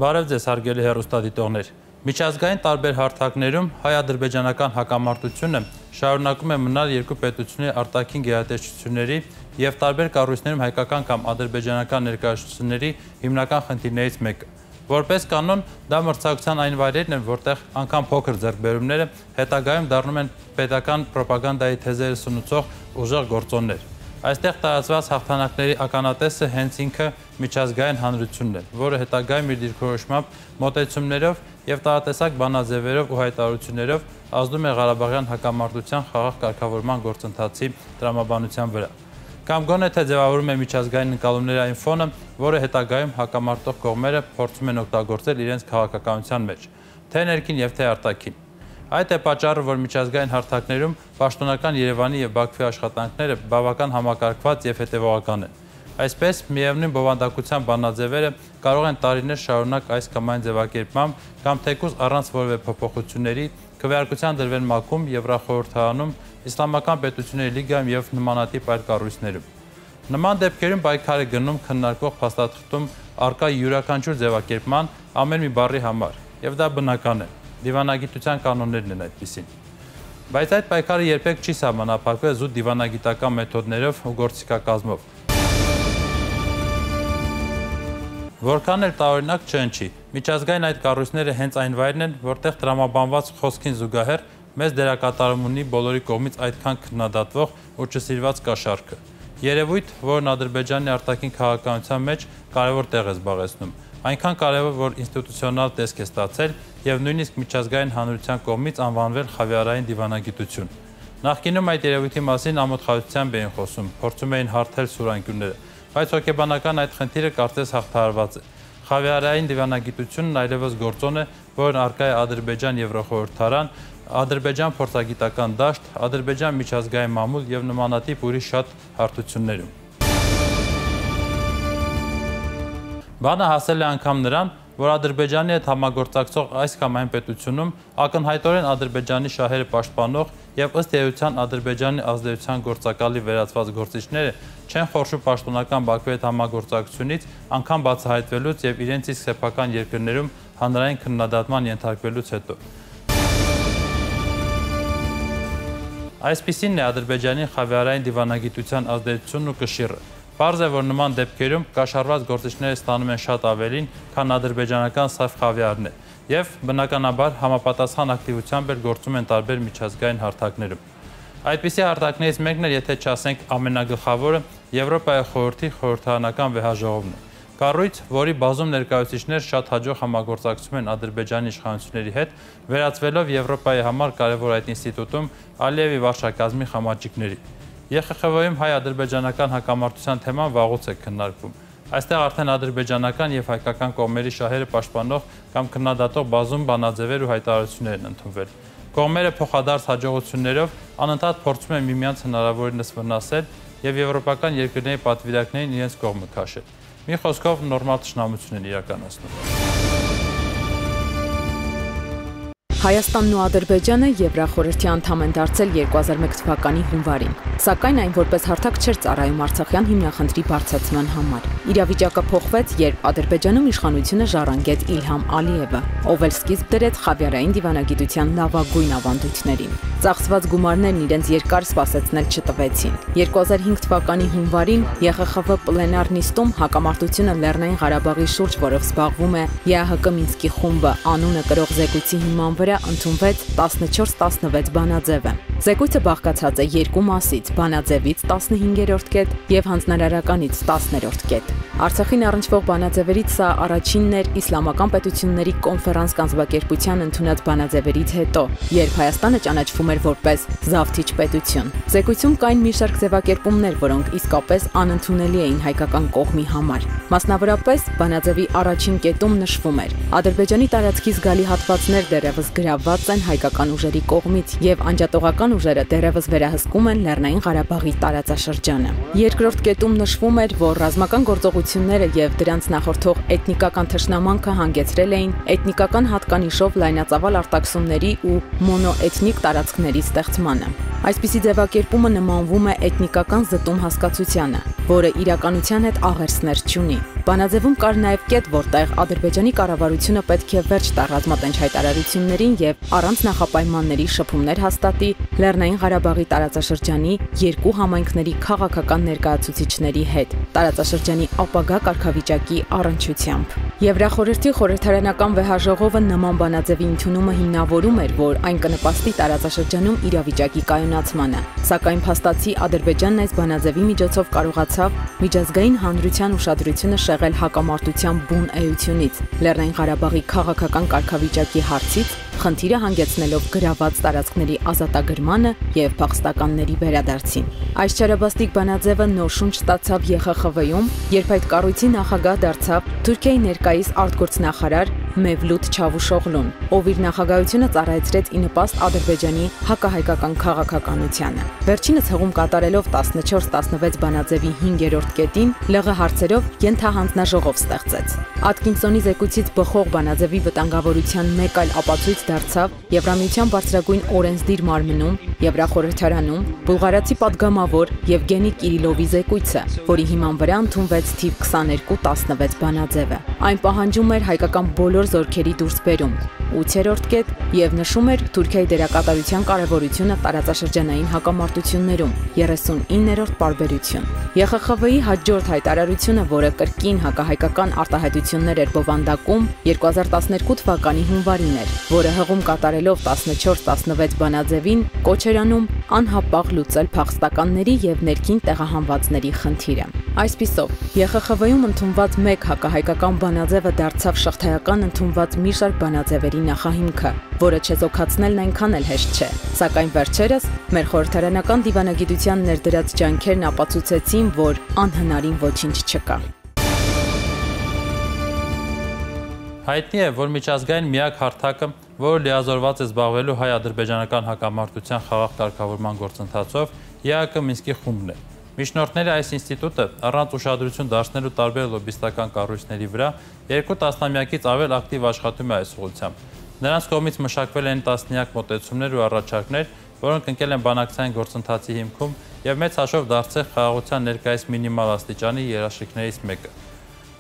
Բարև ձեզ հարգելի հեռուստադիտողներ։ Միջազգային տարբեր հարթակներում հայ-ադրբեջանական հակամարտությունը շարունակում է մնալ երկու պետությունների արտաքին գերատեսչությունների եւ տարբեր կառույցներում հայկական կամ ադրբեջանական ներկայացությունների հիմնական խնդիրներից մեկը։ Որպես կանոն, դա մրցակցության այն վայրերն են, որտեղ անգամ փոքր ձեռքբերումները հետագայում դառնում են պետական ռոպագանդայի թեզերը սնուցող ուժեղ գործոններ։ Այստեղ տարածված հաղթանակների ականատեսը հենց ինքը միջազգային հանրությունն է, որը հետագայում իր դիրքորոշմամբ մոտեցումներով եւ տարատեսակ բանաձևերով ու հայտարարություններով ազդում է Ղարաբաղյան հակամարտության խաղաղ կարգավորման գործընթացի տրամաբանության վրա։ Կամ գոնե թե ձևավորում է միջազգային ընկալումների այն ֆոնը, որը հետագայում հակամարտող կողմերը փորձում են օգտագործել իրենց քաղաքականության մեջ, թե ներքին եւ թե արտաքին։ Այդ է պատճառը, որ միջազգային հարթակներում պաշտոնական Երևանի եւ Բաքվի աշխատանքները բավական համակարգված եւ հետեւողական են։ Այսպես, միևնույն բովանդակության բանաձևերը կարող են տարիներ շարունակ այս կամ այն ձևակերպմամբ կամ թեկուզ առանց որևէ փոփոխությունների քվեարկության դրվել ՄԱԿ-ում, Եվրախորհրդարանում, Իսլամական պետությունների լիգայում եւ նմանատիպ այլ կառույցներում։ Նման դեպքերում պայքար է գնում քննարկվող փաստաթղթում արկա յուրաքանչյուր ձևակերպման ամեն մի բառի համար, եւ դա բնական է։ Դիվանագիտության կանոններն են այդպիսին։ Բայց այդ պայքարը երբեք չի սահմանափակվել զուտ դիվանագիտական մեթոդներով ու գործիքակազմով։ Որքան էլ տարօրինակ չհնչի, միջազգային այդ կառույցները հենց այն վայրն են, որտեղ տրամաբանված խոսքին զուգահեռ մեծ դերակատարում ունի բոլորի կողմից այդքան քննադատվող ու չսիրված կաշառքը։ Երևույթ, որն Ադրբեջանի արտաքին քաղաքականության մեջ կարևոր տեղ է զբաղեցնում, այնքան կարևոր, որ ինստիտուցիոնալ տեսք է ստացել եւ նույնիսկ միջազգային հանրության կողմից անվանվել խավիարային դիվանագիտություն։ Նախկինում այդ երևույթի մասին ամոթխայությամբ էին խոսում, փորձում էին հարթել սուրանկյունները, բայց հոգեբանական այդ խնդիրը կարծես հաղթահարված է։ Խավիարային դիվանագիտությունն այլևս գործոն է, որն առկա է Ադրբեջան Եվրախորհրդարան, Ադրբեջան փորձագիտական դաշտ, Ադրբեջան միջազգային մամուլ եւ նմանատիպ ուրիշ շատ հարթություններում։ Բանը հասել է անգամ նրան, որ Ադրբեջանի հետ համագործակցող այս կամ այն պետությունում ակնհայտորեն Ադրբեջանի շահերը պաշտպանող եւ ըստ էության Ադրբեջանի ազդեցության գործակալի վերածված գործիչները չեն խորշում պաշտոնական Բաքվի հետ համագործակցությունից անգամ բացահայտվելուց եւ իրենց իսկ սեփական երկրներում հանրային քննադատման ենթարկվելուց հետո։ Այսպիսին է Ադրբեջանի խավիարային դիվանագիտության ազդեցությունն ու կշիռը։ Պարզ է, որ նման դեպքերում կաշառված գործիչները ստանում են շատ ավելին, քան ադրբեջանական սև խավիարն է, եւ բնականաբար համապատասխան ակտիվությամբ էլ գործում են տարբեր միջազգային հարթակներում։ Այդպիսի հարթակներից մեկն է, եթե չասենք ամենագլխավորը, Եվրոպայի խորհրդի խորհրդարանական վեհաժողովն է։ Կառույց, որի բազում ներկայացուցիչներ շատ հաջող համագործակցում են Ադրբեջանի իշխանությունների հետ, վերածվելով Եվրոպայի համար կարևոր այդ ինստիտուտում Ալիևի վարչակազմի խամաճիկների։ ԵԽԽՎ-ում հայ-ադրբեջանական հակամարտության թեման վաղուց է քննարկվում։ Այստեղ արդեն ադրբեջանական եւ հայկական կողմերի շահերը պաշտպանող կամ քննադատող բազում բանաձևեր ու հայտարարություններ են ընդունվել։ Կողմերը փոխադարձ հաջողություններով անընդհատ փորձում են միմյանց հնարավորինս վնասել եւ եվրոպական երկրների պատվիրակներին իրենց կողմը քաշել։ Մի խոսքով նորմալ թշնամություն են իրականացնում։ Հայաստանն ու Ադրբեջանը Եվրախորհրդի անդամ են դարձել 2001 թվականի հունվարին, սակայն այն որպես հարթակ չէր ծառայում Արցախյան հիմնախնդրի բարձրացման համար։ Իրավիճակը փոխվեց, երբ Ադրբեջանում իշխանությունը ժառանգեց Իլհամ Ալիևը, ով էլ սկիզբ դրեց խավիարային դիվանագիտության լավագույն ավանդույթներին։ Ծախսված գումարներն իրենց երկար սպասեցնել չտվեցին։ 2005 թվականի հունվարին ԵԽԽՎ պլենար նիստում հակամարտությունը Լեռնային Ղարաբաղի շուրջ, որով զբաղվում է ԵԱՀԿ Մինսկի խումբը, անունը կրող զեկույցի հիման վրա ընդունվեց 14-16 բանաձևը։ Զեկույցը բաղկացած է երկու մասից՝ բանաձևից 15-րդ կետ եւ հանձնարարականից 10-րդ կետ։ Արցախին առնչվող բանաձևերից սա առաջինն էր իսլամական պետությունների կոնֆերանս կազմակերպության ընդունած բանաձևերից հետո, երբ Հայաստանը ճանաչվում էր որպես զավթիչ պետություն։ Զեկույցում կային մի շարք ձևակերպումներ, որոնք իսկապես անընդունելի էին հայկական կողմի համար։ Մասնավորապես, բանաձևի առաջին կետում նշվում էր. Ադրբեջանի տարածքի զգալի հատվածներ դեռևս գրավված են հայկական ուժերի կողմից եւ անջատողական ուժերը դեռևս վերահսկում են Լեռնային Ղարաբաղի տարածաշրջանը։ Երկրորդ կետում նշվում էր, որ ռազմական գործողությունները եւ դրանց նախորդող էթնիկական թշնամանքը հանգեցրել էին էթնիկական հատկանիշով լայնածավալ արտաքսումների ու մոնոէթնիկ տարածքների ստեղծմանը։ Այսպիսի ձևակերպումը նմանվում է էթնիկական զտում հասկացությանը։ որը իրականության հետ աղերսներ չունի։ Բանաձևում կար նաև կետ, որտեղ Ադրբեջանի կառավարությունը պետք է վերջ տա ռազմատենչ հայտարարություններին եւ առանց նախապայմանների շփումներ հաստատի Լեռնային Ղարաբաղի տարածաշրջանի երկու համայնքների քաղաքական ներկայացուցիչների հետ, տարածաշրջանի ապագա կարգավիճակի առնչությամբ։ Եվրախորհրդի խորհրդարանական վեհաժողովը նման բանաձևի ընդունումը հիմնավորում էր, որ այն կնպաստի տարածաշրջանում իրավիճակի կայունացմանը, սակայն փաստացի Ադրբեջանն այս բանաձևի միջոցով կարողացավ միջազգային հանրության ուշադրությունը շեղել հակամարտության բուն էությունից, Լեռնային Ղարաբաղի քաղաքական կարգավիճակի հարցից, խնդիրը հանգեցնելով գրաված տարածքների ազատագրմանը եւ փախստականների վերադարձին։ Այս չարաբաստիկ բանաձևը նոր շունչ ստացավ ԵԽԽՎ-ում, երբ այդ կառույցի նախագահ դարձավ Թուրքիայի ներկայիս արտգործնախարար Մևլութ Չավուշօղլուն, ով իր նախագահությունը ծառայեցրեց ի նպաստ Ադրբեջանի հակահայկական քաղաքականությանը։ Վերջինս հղում կատարելով 14-16 բանաձևի 5-րդ կետին ԼՂ հարցերով ենթահանձնաժողով ստեղծեց։ Ատկինսոնի զեկույցից բխող բանաձևի վտանգավորության մեկ այլ ապացույց դարձավ Եվրամիության բարձրագույն օրենսդիր մարմնում, Եվրախորհրդարանում բուլղարացի падգամավոր Եվգենի Կիրիլովի զեկույցը, որի հիման վրա ընդունվեց թիվ 2216 բանաձևը։ Այն պահանջում էր հայկական բոլոր զորքերի դուրսբերում, 8-րդ կետ եւ նշում էր Թուրքիայի դերակատարության կարեւորությունը տարածաշրջանային հակամարտություններում, 39-րդ պարբերություն։ ԵԽԽՎ-ի հաջորդ հայտարարությունը, որը կրկին հակահայկական արտահայտություններ էր բովանդակում, 2012 թվականի հունվարին էր, որը հղում կատարելով 14-16 բանաձևին կոչ էր անում անհապաղ լուծել փախստականների եւ ներքին տեղահանվածների խնդիրը։ Այսպիսով, ԵԽԽՎ-ում ընդունված մեկ հակահայկական բանաձևը դարձավ շղթայական ընդունված մի շարք բանաձևերի նախահիմքը, որը չեզոքացնելն այնքան էլ հեշտ չէ, սակայն վերջերս մեր խորհրդարանական դիվանագիտության ներդրած ջանքերն ապացուցեցին, որ անհնարին ոչինչ չկա։ Հայտնի է, որ միջազգային միակ հարթակը, որը լիազորված է զբաղվելու հայ-ադրբեջանական հակամարտության խաղաղ կարգավորման գործընթացով, ԵԱԿ Մինսկի խումբն է։ Միջնորդների այս ինստիտուտը առանց ուշադրություն դարձնելու տարբեր լոբիստական կառույցների վրա 2 տասնամյակից ավել ակտիվ աշխատում է այս ուղղությամբ։ Նրանց կողմից մշակվել են տասնյակ մոտեցումներ ու առաջարկներ, որոնք ընկել են բանակցային գործընթացի հիմքում եւ մեծ հաշվով դարձել խաղաղության ներկայիս մինիմալ աստիճանի երաշխիքներից մեկը։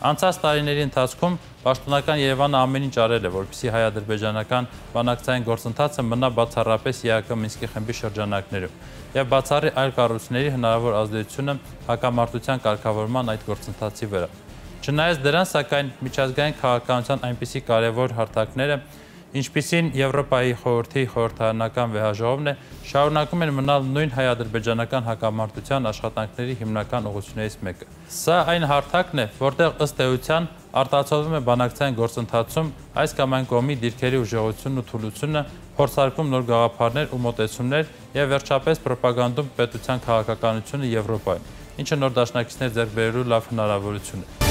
Անցած տարիների ընթացքում պաշտոնական Երևանը ամեն ինչ արել է, որպեսզի հայ-ադրբեջանական բանակցային գործընթացը մնա բացառապես ԵԱԿ Մինսկի խմբի շրջանակներում եւ բացառի այլ կառույցների հնարավոր ազդեցությունը հակամարտության կարգավորման այդ գործընթացի վրա։ Չնայած դրան, սակայն միջազգային քաղաքականության այնպիսի կարևոր հարթակները, ինչպիսին Եվրոպայի խորհրդի խորհրդարանական վեհաժողովն է, շարունակում են մնալ նույն հայ-ադրբեջանական հակամարտության աշխատանքների հիմնական ուղղություններից մեկը։ Սա այն հարթակն է, որտեղ ըստ էության արտացոլվում է բանակցային գործընթացում այս կամ այն կողմի դիրքերի ուժեղությունն ու թուլությունը, փորձարկում նոր գաղափարներ ու մոտեցումներ եւ վերջապես պրոպագանդում պետության քաղաքականությունը Եվրոպայում, ինչը նոր դաշնակիցներ ձեռք բերելու լավ հնարավորություն է։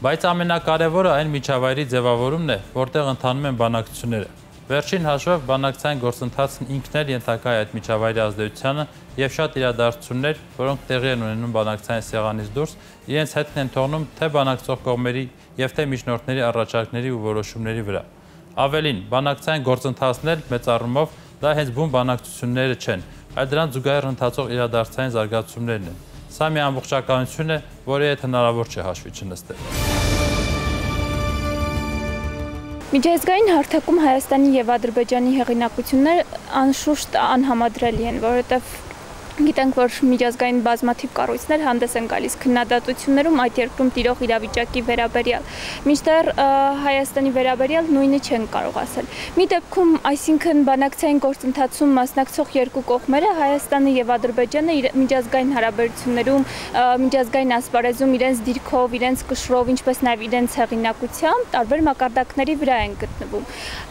Բայց ամենակարևորը այն միջավայրի ձևավորումն է, որտեղ ընթանում են բանակցությունները։ Վերջին հաշվով բանակցային գործընթացն ինքն էլ ենթակա է այդ միջավայրի ազդեցությանը եւ շատ իրադարձություններ, որոնք տեղի են ունենում բանակցային սեղանից դուրս, իրենց հետքն են թողնում թե բանակցող կողմերի եւ թե միջնորդների առաջարկների ու որոշումների վրա։ Ավելին, բանակցային գործընթացն էլ մեծ առումով դա հենց բուն բանակցությունները չեն, այլ դրան զուգահեռ ընթացող իրադարձային զարգացումներն են։ Սա մի ամբողջականություն է, որի հետ հնարավոր չէ հաշվի չնստել։ Միջազգային հարթակում Հայաստանի եւ Ադրբեջանի հեղինակությունները անշուշտ անհամադրելի են, որովհետեւ գիտենք, որ միջազգային բազմաթիվ կառույցներ հանդես են գալիս քննադատություններում այդ երկրում տիրող իրավիճակի վերաբերյալ։ Մինչդեռ Հայաստանի վերաբերյալ նույնը չեն կարող ասել։ Մի դեպքում, այսինքն բանակցային գործընթացում մասնակցող երկու կողմերը, Հայաստանը եւ Ադրբեջանը, միջազգային հարաբերություններում, միջազգային ասպարեզում իրենց դիրքով, իրենց կշռով, ինչպես նաեւ իրենց հեղինակությամբ տարբեր մակարդակների վրա են գտնվում։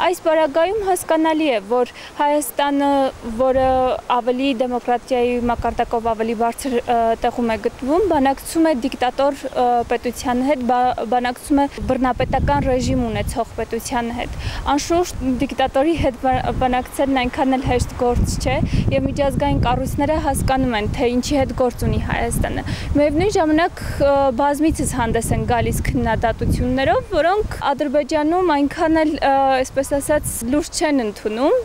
Այս պարագայում հասկանալի է, որ Հայաստանը, որը ավելի դեմոկրատիայի մակարդակով ավելի բարձր տեղում է գտնվում, բանակցում է դիկտատոր պետության հետ, բանակցում է բռնապետական ռեժիմ ունեցող պետության հետ։ Անշուշտ դիկտատորի հետ բանակցելն այնքան էլ հեշտ գործ չէ եւ միջազգային կառույցները հասկանում են, թե ինչի հետ գործ ունի Հայաստանը։ Միևնույն ժամանակ բազմիցս հանդես են գալիս քննադատություններով, որոնք Ադրբեջանում այնքան էլ, այսպես ասած, լուրջ չեն ընդունում,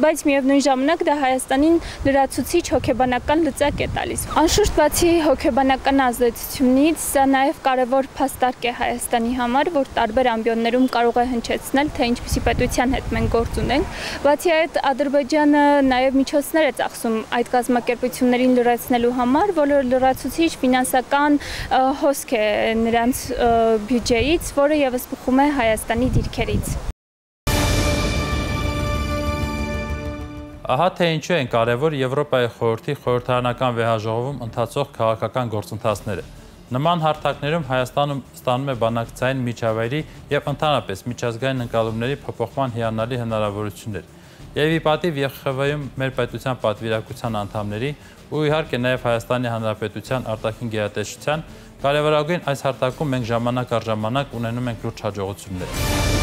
բայց միևնույն ժամանակ դա Հայաստանին լրացուցիչ հոգեբանական հոգեբանական լծակ է տալիս։ Անշուշտ բացի հոգեբանական ազդեցությունից, սա նաև կարևոր փաստարկ է Հայաստանի համար, որ տարբեր ամբիոններում կարող է հնչեցնել, թե ինչպիսի պետության հետ մենք գործ ունենք։ Բացի այդ, Ադրբեջանը նաև միջոցներ է ծախսում այդ կազմակերպություններին լրացնելու համար, որը լրացուցիչ ֆինանսական հոսք է նրանց բյուջեից, որը ևս բխում է Հայաստանի դիրքերից։ Ահա թե ինչու են կարևոր Եվրոպայի խորհրդի խորհրդարանական վեհաժողովում ընթացող քաղաքական գործընթացները։ Նման հարթակներում Հայաստանում ստանում է բանակցային միջավայրի եւ ընդհանրապես միջազգային ընկալումների փոփոխման հիանալի հնարավորություններ։ Եվ ի պատիվ ԵԽԽՎ-ում մեր պետության պատվիրակության անդամների ու իհարկե նաեւ Հայաստանի Հանրապետության արտաքին գերատեսչության կարևորագույն այս հարթակում մենք ժամանակ առ ժամանակ ունենում ենք լուրջ հաջողություններ։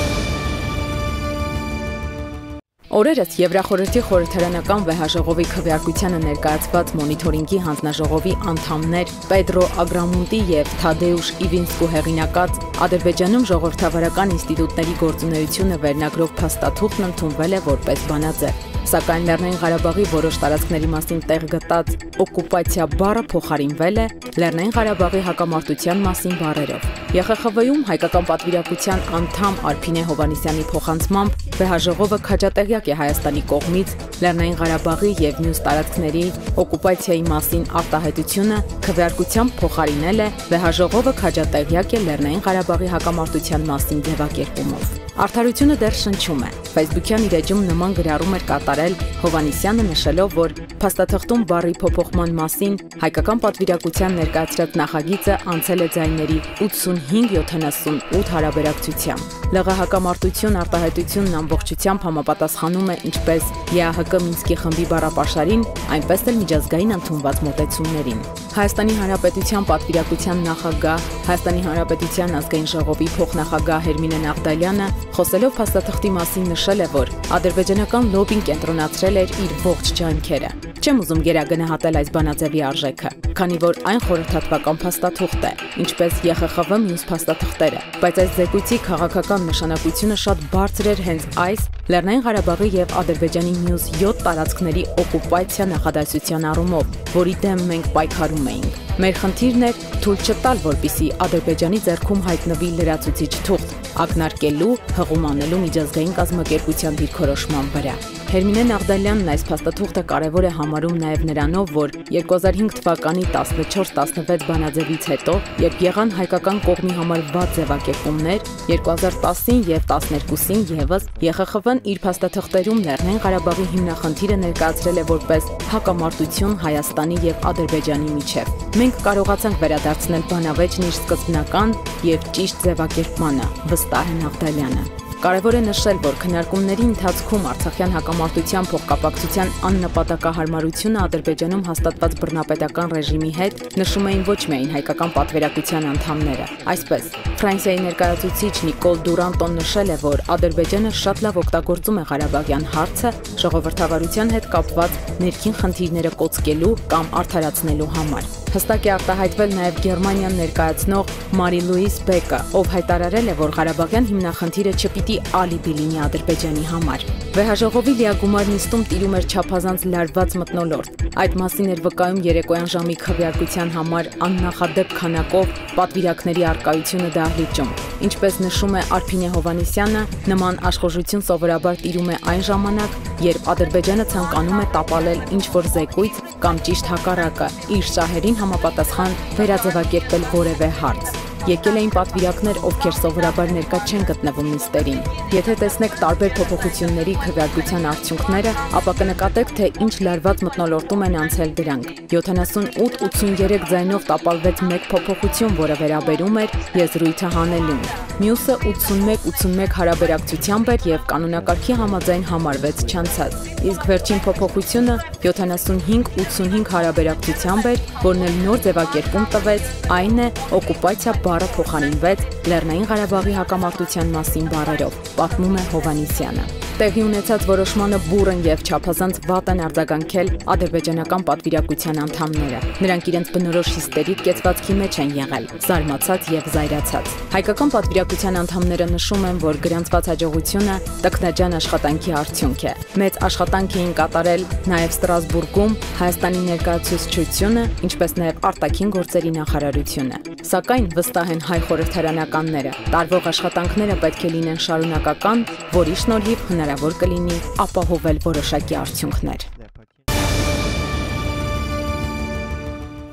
Օրերս Եվրախորհրդի խորհրդարանական վեհաժողովի քվեարկությանը ներկայացված մոնիթորինգի հանձնաժողովի անդամներ Պետրո Ագրամունտի եւ Թադեուշ Իվինսկու հեղինակած Ադրբեջանում ժողովրդավարական ինստիտուտների գործունեությունը վերնագրով փաստաթուղթն ընդունվել է որպես բանաձև։ Սակայն Լեռնային Ղարաբաղի որոշ տարածքների մասին տեղ գտած օկուպացիա բառը փոխարինվել է Լեռնային Ղարաբաղի հակամարտության մասին բառերով։ ԵԽԽՎ-ում հայկական պատվիրակության անդամ Արփինե Հովհաննիսյանի փոխանցմամբ վեհաժողովը քաջատեղյակ է Հայաստանի կողմից Լեռնային Ղարաբաղի եւ մյուս տարածքների օկուպացիայի մասին արտահայտությունը քվեարկությամբ փոխարինել է վեհաժողովը քաջատեղյակ է Լեռնային Ղարաբաղի հակամարտության մասին ձևակերպումով։ Արդարությունը դեռ շնչում է։ Facebook-յան իր էջում նման գրառում էր կատարել Հովհաննիսյանը, նշելով, որ փաստաթղթում բառի փոփոխման մասին հայկական պատվիրակության ներկայացրած նախագիծը անցել է ձայների 85-78 հարաբերակցությամբ։ ԼՂ հակամարտություն արտահայտությունն ամբողջությամբ համապատասխանում է ինչպես ԵԱՀԿ Մինսկի խմբի բառապաշարին, այնպես էլ միջազգային ընդունված մոտեցումներին։ Հայաստանի Հանրապետության պատվիրակության նախագահ, Հայաստանի Հանրապետության ազգային ժողովի փոխնախագահ Հերմինե Նաղդալյանը խոսելով փաստաթղթի մասին նշել է, որ ադրբեջանական լոբին կենտրոնացրել էր իր ողջ ջանքերը։ Չեմ ուզում գերագնահատել այս բանաձևի արժեքը, քանի որ այն խորհրդատվական փաստաթուղթ է, ինչպես ԵԽԽՎ մյուս փաստաթղթերը, բայց այս զեկույցի քաղաքական նշանակությունը շատ բարձր էր հենց այս Լեռնային Ղարաբաղի եւ Ադրբեջանի մյուս 7 տարածքների օկուպացիա նախադասության առումով, որի դեմ մենք պայքարում էինք։ Մեր խնդիրն էր թույլ չտալ, որպիսի Ադրբեջանի ձեռքում հայտնվի լրացուցիչ թուղթ, ակնարկելու, հղումանելու միջազգային կազմակերպության դիրքորոշման վրա։ Հերմինե Նաղդալյանն այս փաստաթուղթը կարևոր է համարում նաև նրանով, որ 2005 թվականի 14-16 բանաձևից հետո, երբ եղան հայկական կողմի համար վատ ձևակերպումներ, 2010-ին եւ 12-ին եւս ԵԽԽՎ-ն իր փաստաթղթերում Լեռնային Ղարաբաղի հիմնախնդիրը ներկայացրել է որպես հակամարտություն Հայաստանի եւ Ադրբեջանի միջեւ։ Մենք կարողացանք վերադարձնել բանավեճն իր սկզբնական եւ ճիշտ ձևակերպմանը, վստահ է Նաղդալյանը։ Կարևոր է նշել, որ քննարկումների ընթացքում Արցախյան հակամարտության փոխկապակցության աննպատակահարմարությունը Ադրբեջանում հաստատված բռնապետական ռեժիմի հետ նշում էին ոչ միայն հայկական պատվիրակության անդամները։ Այսպես, Ֆրանսիայի ներկայացուցիչ Նիկոլ Դուրանտոն նշել է, որ Ադրբեջանը շատ լավ օգտագործում է Ղարաբաղյան հարցը ժողովրդավարության հետ կապված ներքին խնդիրները կոծկելու կամ արդարացնելու համար։ Հստակ է արտահայտվել նաև Գերմանիան ներկայացնող Մարի Լուիս Բեկը, ով հայտարարել է, որ Ղարաբաղյան հիմնախնդիրը չպիտի ալիբի լինի Ադրբեջանի համար։ Վեհաժողովի լիագումար նիստում տիրում էր չափազանց լարված մթնոլորտ։ Այդ մասին էր վկայում երեկոյան ժամի քվեարկության համար աննախադեպ քանակով պատվիրակների առկայությունը դահլիճում։ Ինչպես նշում է Արփինե Հովհաննիսյանը, նման աշխուժություն սովորաբար տիրում է այն ժամանակ, երբ Ադրբեջանը ցանկանում է տապալել ինչ-որ զեկույց կամ ճիշտ հակառակը, իր շահերին համապատասխան վերաձևակերպել որևէ հարց։ Եկել էին պատվիրակներ, ովքեր սովորաբար ներկա չեն գտնվում նիստերին։ Եթե տեսնեք տարբեր փոփոխությունների քվեարկության արդյունքները, ապա կնկատեք, թե ինչ լարված մթնոլորտում են անցել դրանք։ 78-83 ձայնով տապալվեց մեկ փոփոխություն, որը վերաբերում էր եզրույթը հանելուն։ Մյուսը 81-81 հարաբերակցությամբ էր եւ կանոնակարգի համաձայն համարվեց չանցած։ Իսկ վերջին փոփոխությունը 75-85 հարաբերակցությամբ էր, որն էլ նոր ձևակերպում տվեց, այն է օկուպացիա բառը փոխարինվեց Լեռնային Ղարաբաղի հակամարտության մասին բառերով, պատմում է Հովհաննիսյանը։ Տեղի ունեցած որոշմանը բուռն եւ չափազանց վատ են արձագանքել ադրբեջանական պատվիրակության անդամները։ Նրանք իրենց բնորոշ հիստերիկ կեցվածքի մեջ են եղել, զարմացած եւ զայրացած։ Հայկական պատվիրակության անդամները նշում են, որ գրանցված հաջողությունը տքնաջան աշխատանքի արդյունք է։ Մեծ աշխատանք էին կատարել նաեւ Ստրասբուրգում Հայաստանի ներկայացուցչությունը, ինչպես նաեւ արտաքին գործերի նախարարությունը։ Սակայն վստահ են հայ խորհրդարանականները, տարվող աշխատանքները պետք է լինեն շարունակական, որի շնորհիվ հնարավոր կլինի ապահովել որոշակի արդյունքներ։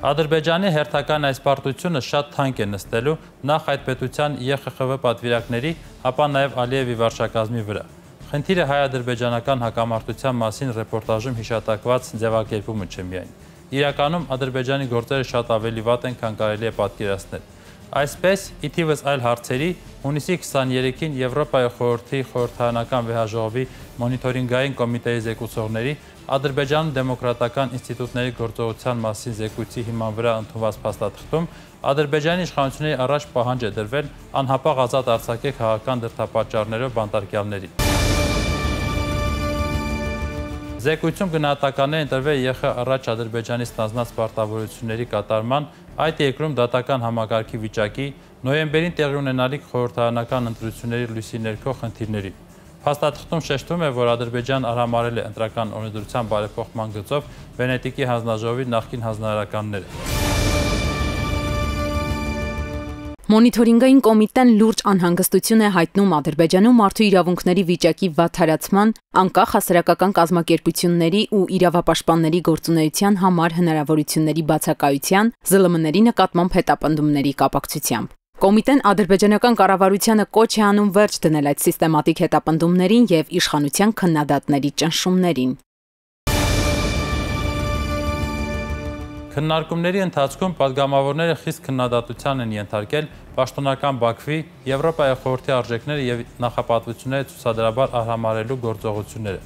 Ադրբեջանի հերթական այս պարտությունը շատ թանկ է նստելու նախ այդ պետության ԵԽԽՎ պատվիրակների, ապա նաև Ալիևի վարչակազմի վրա։ Խնդիրը հայ-ադրբեջանական հակամարտության մասին ռեպորտաժում հիշատակված ձևակերպումը չէ միայն։ Իրականում Ադրբեջանի գործերը շատ ավելի վատ են, քան կարելի է պատկերացնել։ Այսպես, ի թիվս այլ հարցերի, հունիսի 23-ին Եվրոպայի խորհրդի խորհրդարանական վեհաժողովի մոնիթորինգային կոմիտեի զեկուցողների Ադրբեջանում դեմոկրատական ինստիտուտների գործողության մասին զեկույցի հիման վրա ընդունված փաստաթղթում Ադրբեջանի իշխանությունների առաջ պահանջ է դրվել անհապաղ ազատ արձակել քաղաքական դրդապատճառներով բանտարկյալներին։ Զեկույցում գնահատականներ ընտրվել ԵԽ առաջ Ադրբեջանի ստանձնած պարտավորությունների կատարման, այդ երկրում դատական համակարգի վիճակի, նոյեմբերին տեղի ունենալիք խորհրդարանական ընտրությունների լույսի ներքո խնդիրների։ Փաստաթղթում շեշտվում է, որ Ադրբեջանն արհամարհել է ընտրական օրենսդրության բարեփոխման գծով Վենետիկի հանձնաժողովի նախկին հանձնարարականները։ Մոնիթորինգային կոմիտեն լուրջ անհանգստություն է հայտնում Ադրբեջանում մարդու իրավունքների վիճակի վատթարացման, անկախ հասարակական կազմակերպությունների ու իրավապաշտպանների գործունեության համար հնարավորությունների բացակայության, ԶԼՄ-ների նկատմամբ հետապնդումների կապակցությամբ։ Կոմիտեն ադրբեջանական կառավարությանը կոչ է անում վերջ դնել այդ սիստեմատիկ հետապնդումներին եւ իշխանության քննադատների ճնշումներին։ Քննարկումների ընթացքում падգամավորները խիստ քննադատության են ենթարկել պաշտոնական Բաքվի, Եվրոպայի խորհրդի արժեքները եւ նախապատվությունները ցուցադրաբար արհամարհելու գործողությունները։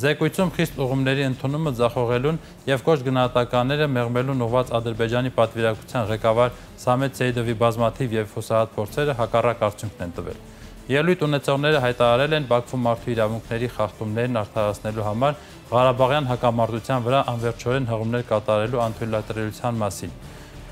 Զեկույցում խիստ ուղումների ընդունումը ձախողելուն եւ կոշտ գնահատականները մեղմելուն ուղղված Ադրբեջանի պատվիրակության ղեկավար Սամետ Սեյդովի բազմաթիվ եւ հուսահատ փորձերը հակառակ արդյունքն են տվել։ Ելույթ ունեցողները հայտարարել են Բաքվում մարդու իրավունքների խախտումներն արդարացնելու համար Ղարաբաղյան հակամարտության վրա անվերջորեն հղումներ կատարելու անթույլատրելիության մասին։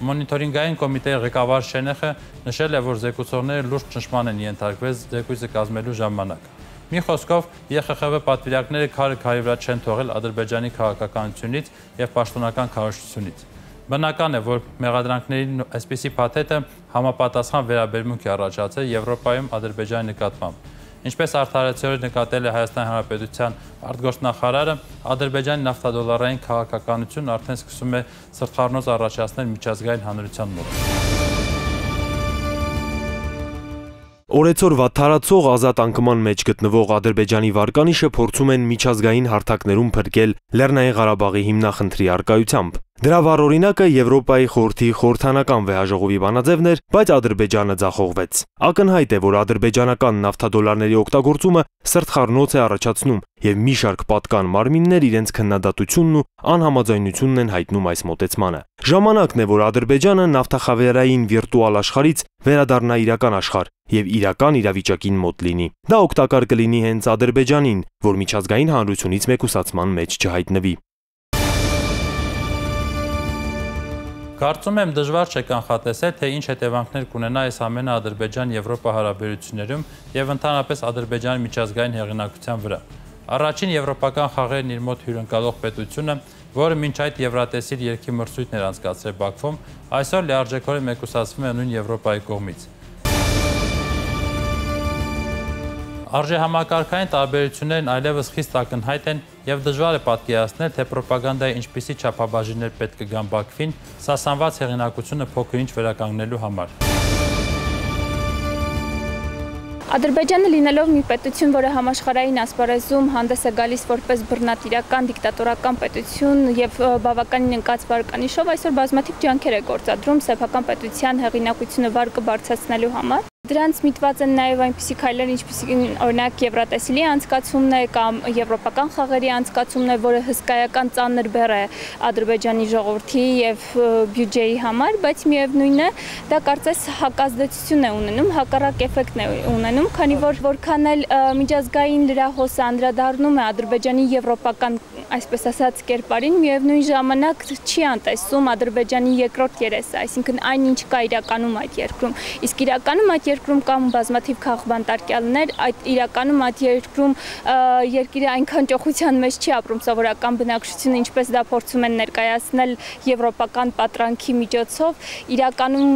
Մոնիթորինգային կոմիտեի ղեկավար Շենեխը նշել է, որ զեկուցողները լուրջ ճնշման են ենթարկվել զեկույցը կազմելու ժամանակ։ Մի խոսքով, ԵԽԽՎ պատվիրակները քարը քարի վրա չեն թողել Ադրբեջանի քաղաքականությունից եւ պաշտոնական քարոզչությունից։ Բնական է, որ մեղադրանքների այսպիսի փաթեթը համապատասխան վերաբերմունք է առաջացել Եվրոպայում Ադրբեջանի նկատմամբ։ Ինչպես արդարացիորեն նկատել է Հայաստանի Հանրապետության արտգործնախարարը, Ադրբեջանի նավթադոլարային քաղաքականությունն արդեն սկսում է սրտխառնոց առաջացնել միջազգային հանրության մոտ։ Օրեցօր վատթարացող ազատ անկման մեջ գտնվող Ադրբեջանի վարկանիշը փորձում են միջազգային հարթակներում փրկել Լեռնային Ղարաբաղի հիմնախնդրի առկայությամբ։ Դրա վառ օրինակը Եվրոպայի խորհրդի խորհրդարանական վեհաժողովի բանաձևն էր, բայց Ադրբեջանը ձախողվեց։ Ակնհայտ է, որ ադրբեջանական նավթադոլարների օգտագործումը սրտխառնոց է առաջացնում եւ մի շարք պատկան մարմիններ իրենց քննադատությունն ու անհամաձայնությունն են հայտնում այս մոտեցմանը։ Ժամանակն է, որ Ադրբեջանը նավթախավերային վիրտուալ աշխարհից վերադառնա իրական աշխարհ եւ իրական իրավիճակին մոտ լինի։ Դա օգտակար կլինի հենց Ադրբեջանին, որ միջազգային հանրությունից մեկուսացման մեջ չհայտնվի։ Կարծում եմ դժվար չէ կանխատեսել, թե ինչ հետևանքներ կունենա այս ամենը Ադրբեջան-Եվրոպա հարաբերություններում եւ ընդհանրապես Ադրբեջանի միջազգային հեղինակության վրա։ Առաջին եվրոպական խաղերն իր մոտ հյուրընկալող պետությունը, որը մինչ այդ Եվրատեսիլ երկի մրցույթներ անցկացրել Բաքվում, այսօր լիարժեքորեն մեկուսացվում է նույն Եվրոպայի կողմից։ Արժեհամակարգային տարբերություններն այլևս խիստ ակնհայտ են եւ դժվար է պատկերացնել, թե ռոպագանդայի ինչպիսի չափաբաժիններ պետք կգան Բաքվին սասանված հեղինակությունը փոքր-ինչ վերականգնելու համար։ Ադրբեջանը լինելով մի պետություն, որը համաշխարհային ասպարեզում հանդես է գալիս որպես բռնատիրական դիկտատորական պետություն եւ բավականին ընկած վարկանիշով, այսօր բազմաթիվ ջանքեր է գործադրում սեփական պետության հեղինակությունը վար կբարձրացնելու համար։ Դրանց միտված են նաև այնպիսի քայլեր, ինչպիսին օրինակ Եվրատեսիլի անցկացումն է կամ եվրոպական խաղերի անցկացումն է, որը հսկայական ծանր բեռ է Ադրբեջանի ժողովրդի եւ բյուջեի համար, բայց միևնույն է, դա կարծես հակազդեցություն է ունենում, հակառակ էֆեկտն է ունենում, քանի որ որքան էլ միջազգային լրահոսը անդրադառնում է Ադրբեջանի եվրոպական, այսպես ասած, կերպարին, միևնույն ժամանակ չի անտեսում Ադրբեջանի երկրորդ երեսը, այսինքն այն, ինչ կա իրականում այդ երկրում, իսկ իրականում այդ երկրում կան բազմաթիվ քաղբանտարկյալներ, այդ իրականում այդ երկրում երկիրը այնքան ճոխության մեջ չի ապրում սովորական բնակչությունը, ինչպես դա փորձում են ներկայացնել եվրոպական պատրանքի միջոցով, իրականում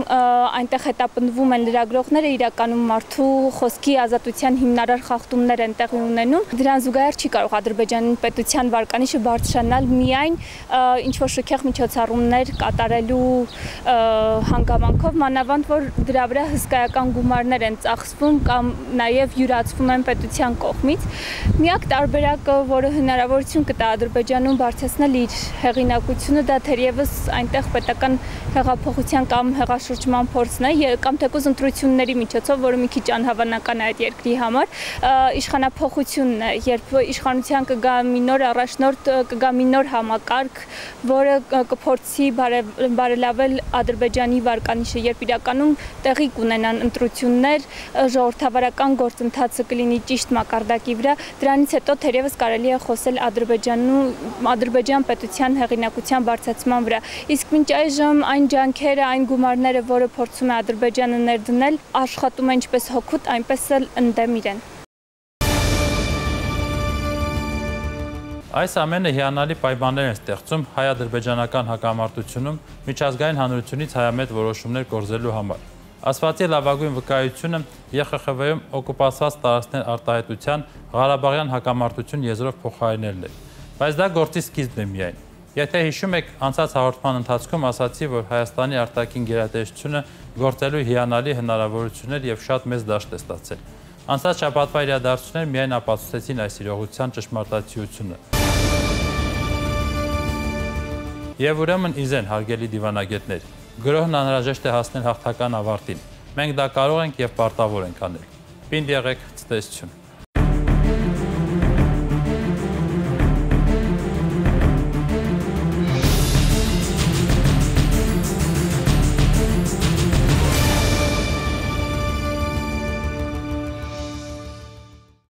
այնտեղ հետապնդվում են լրագրողները, իրականում մարդու խոսքի ազատության հիմնարար խախտումներ են տեղի ունենում։ Դրան զուգահեռ չի կարող Ադրբեջանի պետության վարկանիշը բարձրանալ միայն ինչ-որ շքեղ միջոցառումներ կատարելու հանգամանքով, մանավանդ որ դրա վրա հսկայական գումարներ են ծախսվում կամ նաև յուրացվում են պետության կողմից։ Միակ տարբերակը, որը հնարավորություն կտա Ադրբեջանում բարձրացնել իր հեղինակությունը, դա թերևս այնտեղ պետական հեղափոխության կամ հեղաշրջման փորձն է, կամ թեկուզ ընտրությունների միջոցով, որը մի քիչ անհավանական է այդ երկրի համար, իշխանափոխությունն է, երբ իշխանության կգա մի նոր առաջնորդ, կգա մի նոր համակարգ, որը կփորձի բարելավել Ադրբեջանի վարկանիշը, երբ իրականում տեղի կունենան ընտրություններ, ժողովրդավարական գործընթացը կլինի ճիշտ մակարդակի վրա, դրանից հետո թերևս կարելի է խոսել Ադրբեջան պետության հեղինակության բարձրացման վրա։ Իսկ մինչ այժմ այն ջանքերը, այն գումարները, որը փորձում է Ադրբեջանը ներդնել, աշխատում է ինչպես հօգուտ, այնպես էլ ընդդեմ իրեն։ Այս ամենը հիանալի պայմաններ են ստեղծում հայ-ադրբեջանական հակամարտությունում միջազգային հանրությունից հայամետ որոշումներ գործելու համար։ Ասվածի լավագույն վկայությունը ԵԽԽՎ-ում օկուպացված տարածքներ արտահայտության Ղարաբաղյան հակամարտություն եզրով փոխարինելն է։ Բայց դա գործի սկիզբն է միայն։ Եթե հիշում եք, անցած հաղորդման ընթացքում ասացի, որ Հայաստանի արտաքին գերատեսչությունը գործելու հիանալի հնարավորություններ եւ շատ մեծ դաշտ է ստացել։ Անցած շաբաթվա իրադարձությունները միայն ապացուցեցին այս իրողության ճշմարտացիությունը։ Եվ ուրեմն իզեն, հարգելի դիվանագետներ, գրոհն անհրաժեշտ է հասնել հաղթական ավարտին։ Մենք դա կարող ենք եւ պարտավոր ենք անել։ Պինդ եղեք, ցտեսություն։